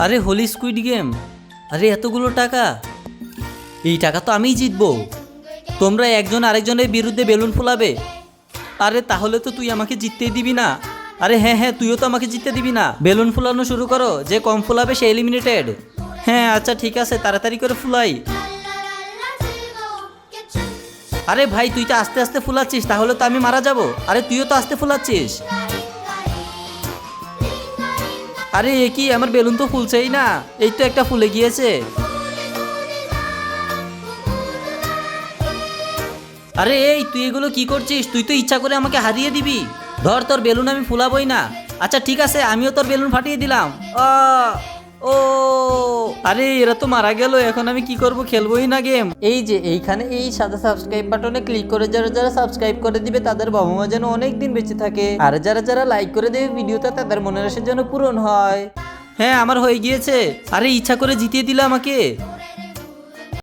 আরে Holi squid game, আরে এতগুলো টাকা, এই টাকা তো আমিই জিতবো। তোমরা একজন আরেকজনের বিরুদ্ধে বেলুন ফোলাবে। আরে তাহলে তো তুই আমাকে জিততেই দিবি না। আরে হ্যাঁ হ্যাঁ, তুইও তো আমাকে জিততে দিবি না। বেলুন ফুলানো শুরু করো, যে কম ফুলাবে সে এলিমিনেটেড। হ্যাঁ আচ্ছা ঠিক আছে, তাড়াতাড়ি করে ফুলাই। আরে ভাই তুই তো আস্তে আস্তে ফুলাচ্ছিস, তাহলে তো আমি মারা যাব। আরে তুইও তো আস্তে ফুলাচ্ছিস। আরে এ কি, আমার বেলুন তো ফুলছেই না। এই তো একটা ফুলে গিয়েছে। আরে এই তুই এগুলো কি করছিস? তুই তো ইচ্ছা করে আমাকে হারিয়ে দিবি। ধর, তোর বেলুন আমি ফুলাবই না। আচ্ছা ঠিক আছে, আমিও তোর বেলুন ফাটিয়ে দিলাম। ও আরে এরা তো মারা গেল, এখন আমি কি করব? খেলবোই না গেম। এই যে এইখানে এই সাদা সাবস্ক্রাইব বাটনে ক্লিক করে যারা যারা সাবস্ক্রাইব করে দিবে তাদের বাবা মা যেন অনেক দিন বেঁচে থাকে, আর যারা যারা লাইক করে দেবে ভিডিওটা তাদের মনের আশা যেন পূরণ হয়। হ্যাঁ আমার হয়ে গিয়েছে। আরে ইচ্ছা করে জিতিয়ে দিলে আমাকে।